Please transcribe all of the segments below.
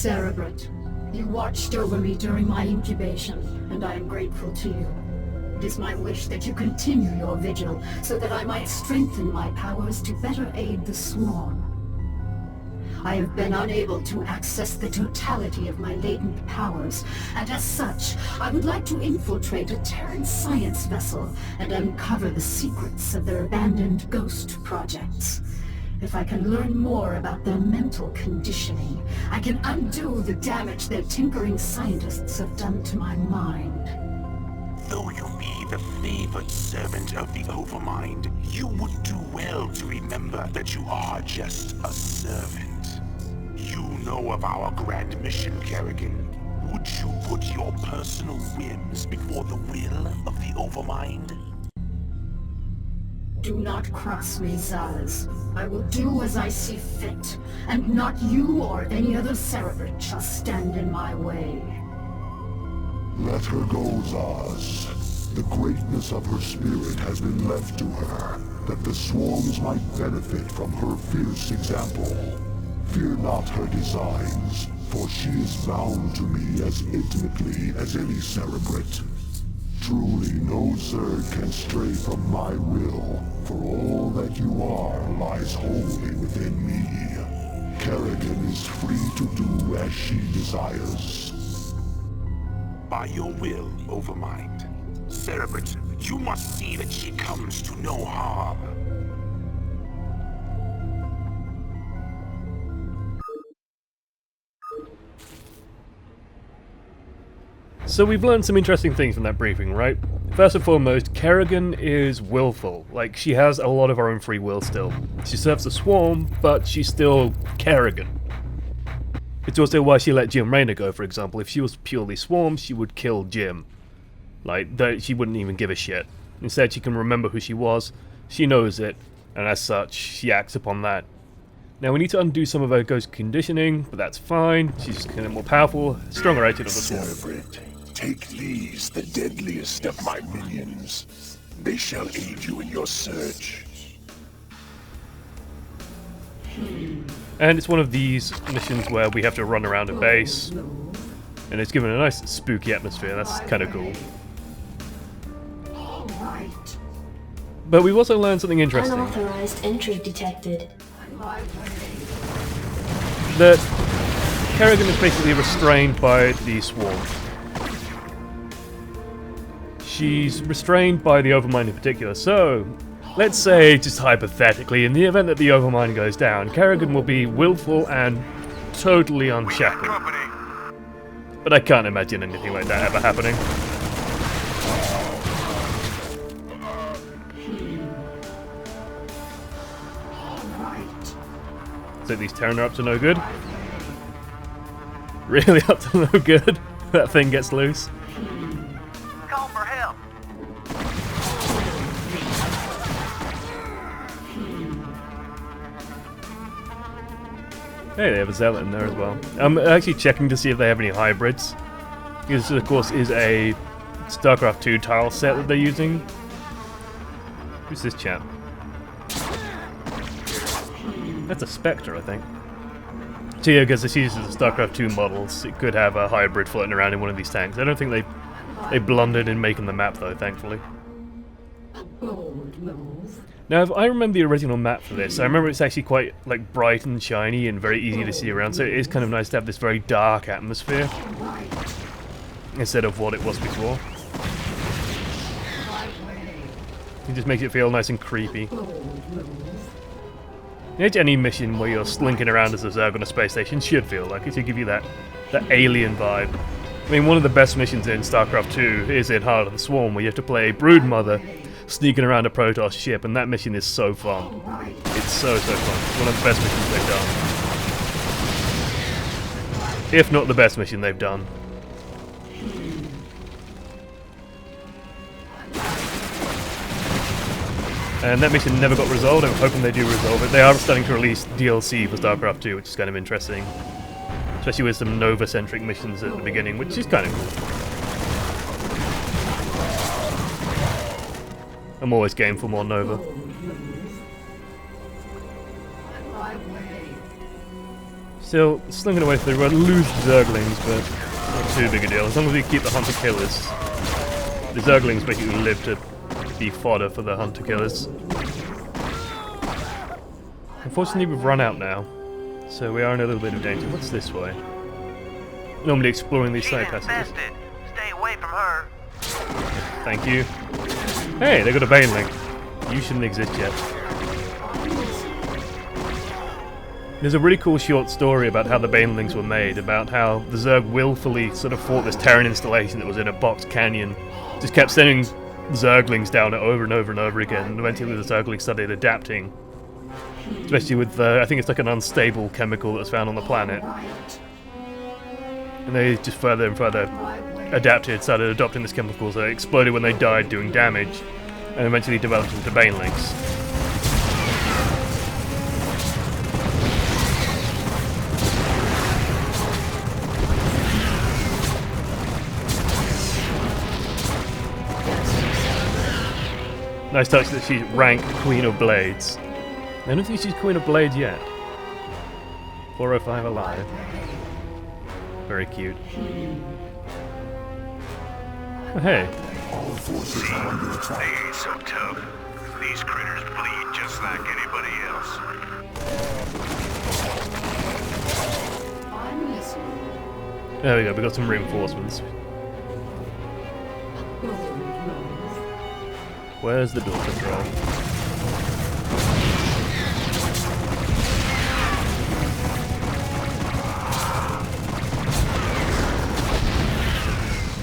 Cerebrate, you watched over me during my incubation, and I am grateful to you. It is my wish that you continue your vigil, so that I might strengthen my powers to better aid the Swarm. I have been unable to access the totality of my latent powers, and as such, I would like to infiltrate a Terran science vessel and uncover the secrets of their abandoned ghost projects. If I can learn more about their mental conditioning, I can undo the damage their tinkering scientists have done to my mind. Though you be the favored servant of the Overmind, you would do well to remember that you are just a servant. You know of our grand mission, Kerrigan. Would you put your personal whims before the will of the Overmind? Do not cross me, Zaz. I will do as I see fit, and not you or any other Cerebrate shall stand in my way. Let her go, Zaz. The greatness of her spirit has been left to her, that the swarms might benefit from her fierce example. Fear not her designs, for she is bound to me as intimately as any Cerebrate. Truly no Zerg can stray from my will, for all that you are lies wholly within me. Kerrigan is free to do as she desires. By your will, Overmind. Cerebrate, you must see that she comes to no harm. So we've learned some interesting things from that briefing, right? First and foremost, Kerrigan is willful. Like, she has a lot of her own free will still. She serves the Swarm, but she's still Kerrigan. It's also why she let Jim Raynor go, for example. If she was purely Swarm, she would kill Jim. Like, she wouldn't even give a shit. Instead, she can remember who she was, she knows it, and as such, she acts upon that. Now, we need to undo some of her ghost conditioning, but that's fine. She's just kind of more powerful, stronger rated of the Swarm. Cerebrate, take these, the deadliest of my minions. They shall aid you in your search. And it's one of these missions where we have to run around a base, and it's given a nice spooky atmosphere. That's kind of cool. But we've also learned something interesting. Unauthorized entry detected. That Kerrigan is basically restrained by the Swarm. She's restrained by the Overmind in particular, so let's say, just hypothetically, in the event that the Overmind goes down, Kerrigan will be willful and totally unshackled. But I can't imagine anything like that ever happening. So these Terran are up to no good? Really up to no good? That thing gets loose. Call for help. Hey, they have a Zealot in there as well. I'm actually checking to see if they have any hybrids. This, of course, is a Starcraft 2 tile set that they're using. Who's this chap? That's a Spectre, I think. So yeah, because this uses the Starcraft 2 models, it could have a hybrid floating around in one of these tanks. I don't think they blundered in making the map, though, thankfully. Now, if I remember the original map for this, I remember it's actually quite like bright and shiny and very easy to see around, so it is kind of nice to have this very dark atmosphere instead of what it was before. It just makes it feel nice and creepy. Any mission where you're slinking around as a Zerg on a space station should feel like it should give you that alien vibe. I mean, one of the best missions in StarCraft 2 is in Heart of the Swarm, where you have to play a Broodmother sneaking around a Protoss ship, and that mission is so fun. It's so fun. It's one of the best missions they've done. If not the best mission they've done. And that mission never got resolved. I'm hoping they do resolve it. They are starting to release DLC for StarCraft 2, which is kind of interesting. Especially with some Nova-centric missions at the beginning, which is kind of cool. I'm always game for more Nova. Still slinging away through. We'll lose Zerglings, but not too big a deal. As long as we keep the hunter killers. The Zerglings basically live to be fodder for the hunter killers. Unfortunately, we've run out now, so we are in a little bit of danger. What's this way? Normally exploring these side passages. Stay away from her. Thank you. Hey, they got a Baneling. You shouldn't exist yet. There's a really cool short story about how the Banelings were made, about how the Zerg willfully sort of fought this Terran installation that was in a box canyon. Just kept sending Zerglings down it over and over and over again, and eventually the Zerglings started adapting. Especially with, I think it's like an unstable chemical that's found on the planet. And they just further and further adapted, started adopting this chemical, so it exploded when they died doing damage, and eventually developed into Banelings. Nice touch that she's rank Queen of Blades. I don't think she's Queen of Blades yet. 405 alive. Very cute. Oh, hey. They ain't so tough. These critters bleed just like anybody else. There we go, we got some reinforcements. Where's the door control?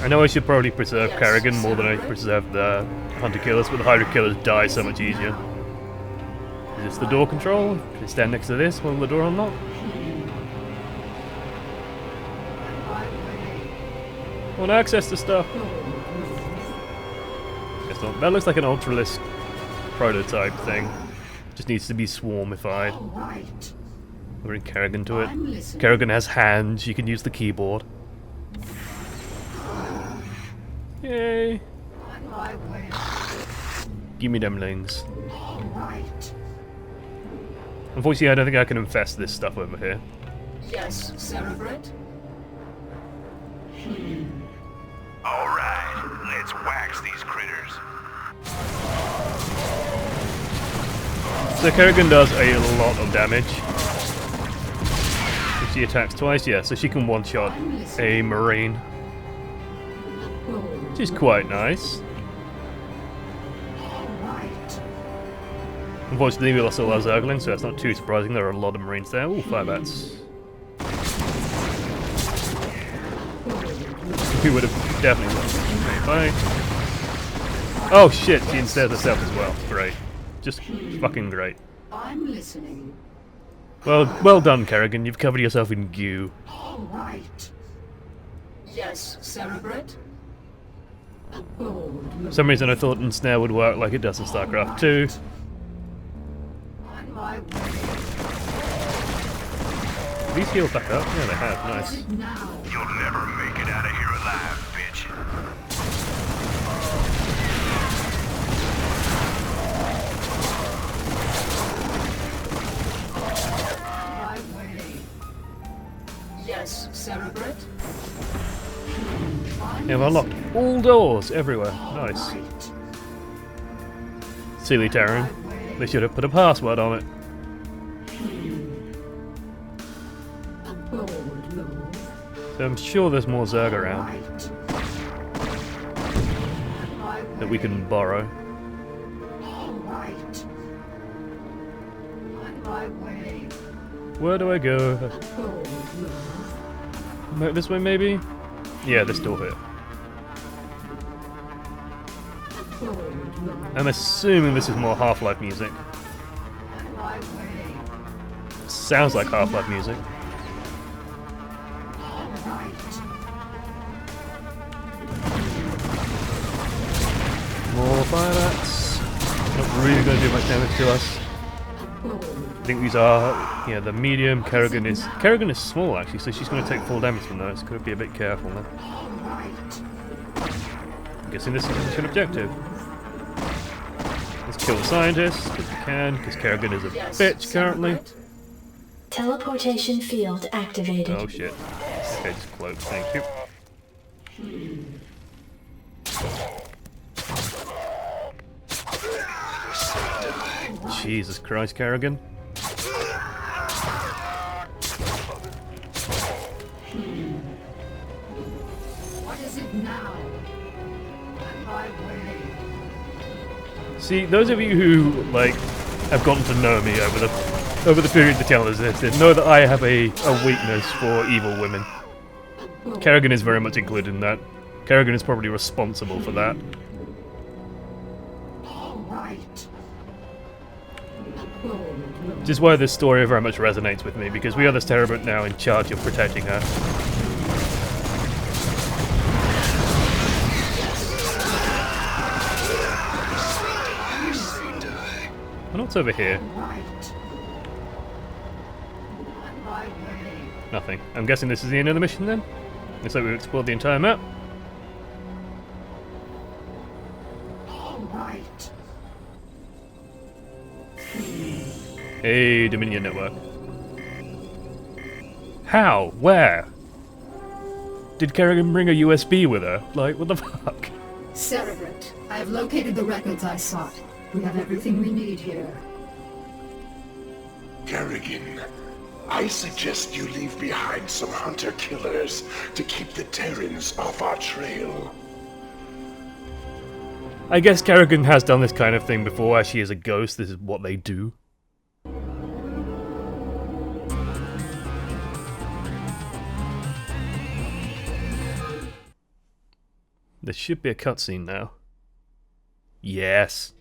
I know I should probably preserve Kerrigan more than I preserve the Hunter Killers, but the Hydra Killers die so much easier. Is this the door control? Can I stand next to this? Will the door unlock? I want access to stuff. Guess not. That looks like an Ultralisk prototype thing. Just needs to be swarmified. We'll bring Kerrigan to it. Kerrigan has hands, you can use the keyboard. Yay! Give me them lings. Unfortunately, I don't think I can infest this stuff over here. Yes, Cerebrate? Alright, let's wax these critters. So Kerrigan does a lot of damage. If she attacks twice, yeah, so she can one-shot a Marine. Which is quite nice. Unfortunately, we lost all our Zerglings, so that's not too surprising. There are a lot of Marines there. Ooh, 5 bats. We would have definitely lost. Bye. Oh shit, she ensnares herself as well. Great. Just fucking great. I'm listening. Well done, Kerrigan. You've covered yourself in goo. All right. Yes, Cerebrate? For some reason I thought ensnare would work like it does in Starcraft 2. On my way. Have these healed back up? Yeah, they have. Nice. Now. You'll never make it out of here alive, bitch. My way. Yes, Cerebrate? Yeah, I've unlocked all doors everywhere. Nice. Silly Terran. They should have put a password on it. So I'm sure there's more Zerg around that we can borrow. Where do I go? This way, maybe? Yeah, this door here. I'm assuming this is more Half-Life music. Sounds like Half-Life music. More fire bats. Not really going to do much damage to us. I think these are, yeah, the medium. Kerrigan is small actually, so she's going to take full damage from those. Could be a bit careful now. I'm guessing this is a mission objective. Let's kill the scientist, because we can, because Kerrigan is a bitch currently. Teleportation field activated. Oh shit. Okay, just cloak, thank you. Jesus Christ, Kerrigan. What is it now? My way. See, those of you who, like, have gotten to know me over the period the channel has existed, know that I have a weakness for evil women. Kerrigan is very much included in that. Kerrigan is probably responsible for that. All right. Which is why this story very much resonates with me, because we are the Cerebrant now in charge of protecting her. And what's over here? Right. My way. Nothing. I'm guessing this is the end of the mission then? Looks like we've explored the entire map. All right. Hey, Dominion Network. How? Where? Did Kerrigan bring a USB with her? Like, what the fuck? Cerebrant, I have located the records I sought. We have everything we need here. Kerrigan, I suggest you leave behind some hunter-killers to keep the Terrans off our trail. I guess Kerrigan has done this kind of thing before. As she is a ghost, this is what they do. There should be a cutscene now. Yes.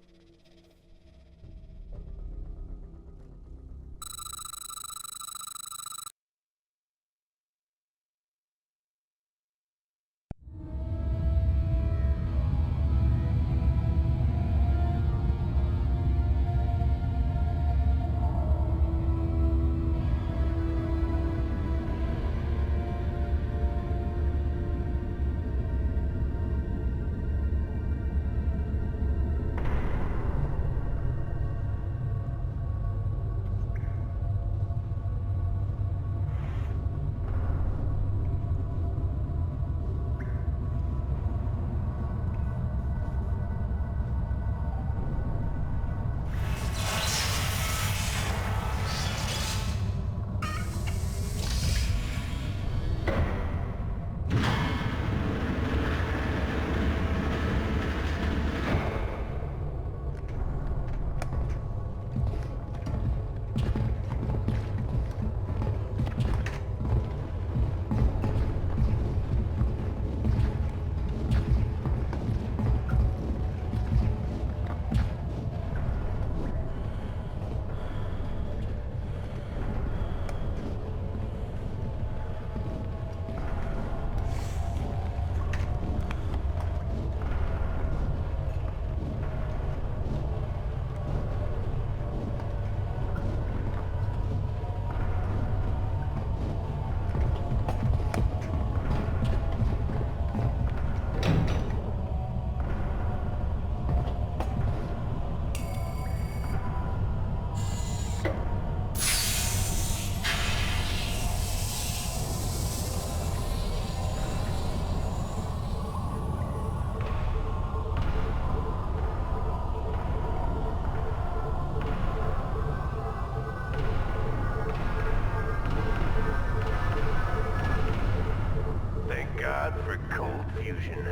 Thank God for cold fusion.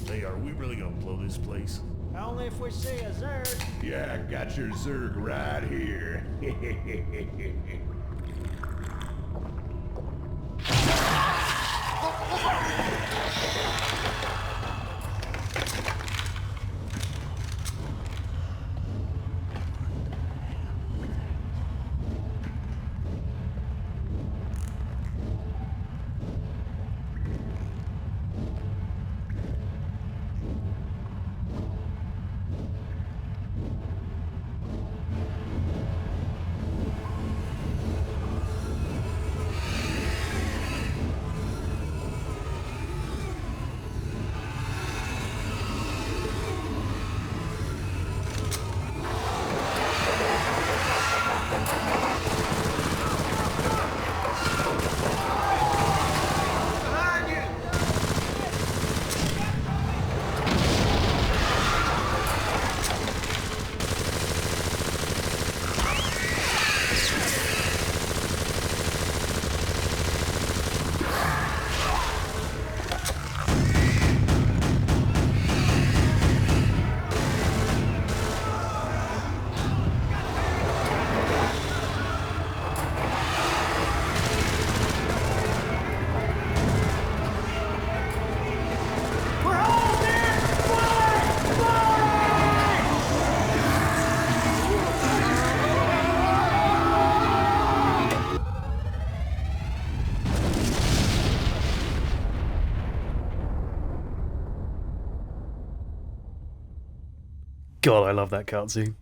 Hey, are we really gonna blow this place? Only if we see a Zerg. Yeah, got your Zerg right here. God, I love that cutscene.